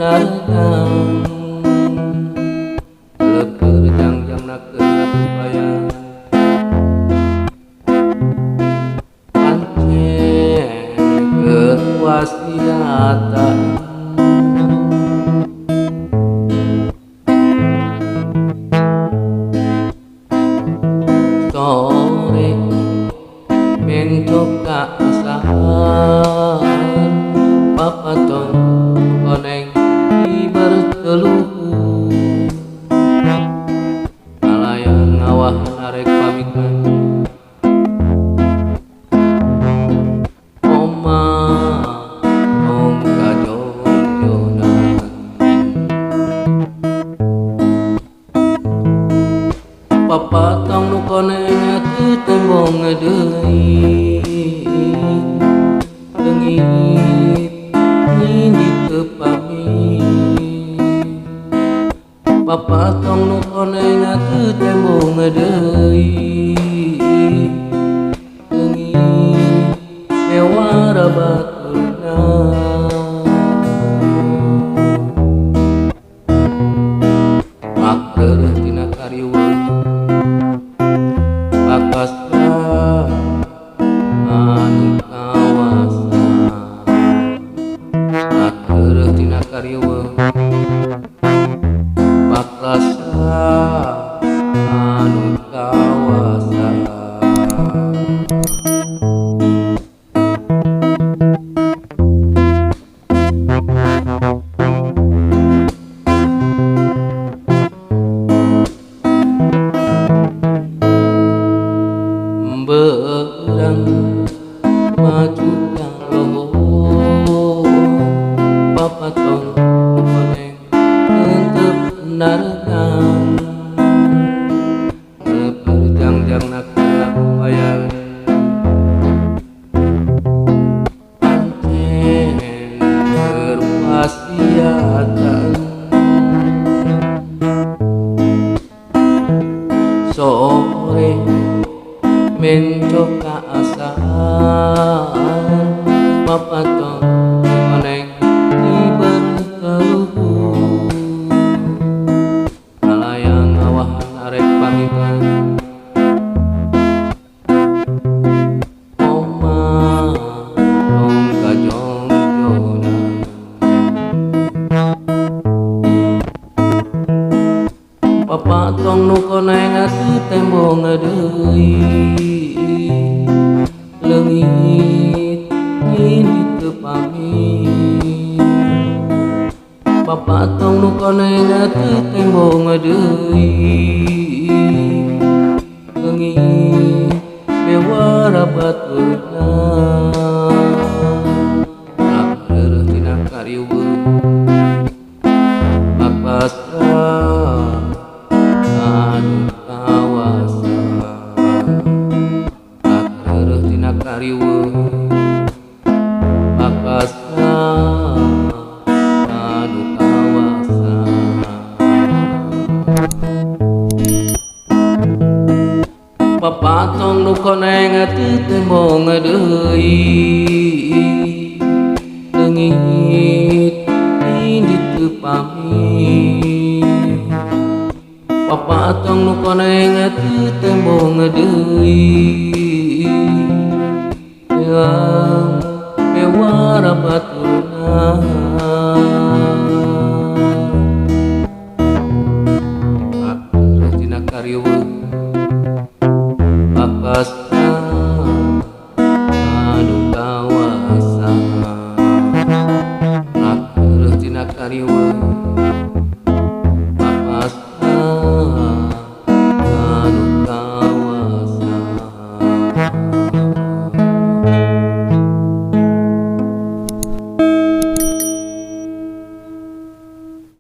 naregang leker jangjang nakeun bayang pancen kewasiatan sore mencok kaasahan papatong koneng di berteluh alayang ngawah narek pamitan oma om kajongjonan papatong nu koneng teu tembong deui leungit di tepami papatong nu koneng teu tembong deui leungit bewara baturna makreuh tina kariweuh pakasna anu kawasa makreuh tina kariweuh pakrasa anu kawasa berang maju kalau papatong koneng tentep naregang leper jangjang nakeun bayang pancen berwasiatan sore mencok kaasahan papatong koneng di berteluh alayang ngawahan arek pamitan oma om kajongjonan papatong nu koneng teu tembong deui leungit di tepami papatong nu koneng teu tembong deui leungit bewara baturna makreuh tina kariweuh pakasna anu kawasa makreuh tina kariweuh pakasna anu kawasa papatong nu koneng teu tembong deui leungit di tepami papatong nu koneng teu tembong deui yang bewara baturna makreuh tina kariweuh pakasna anu kawasa makreuh tina kariweuh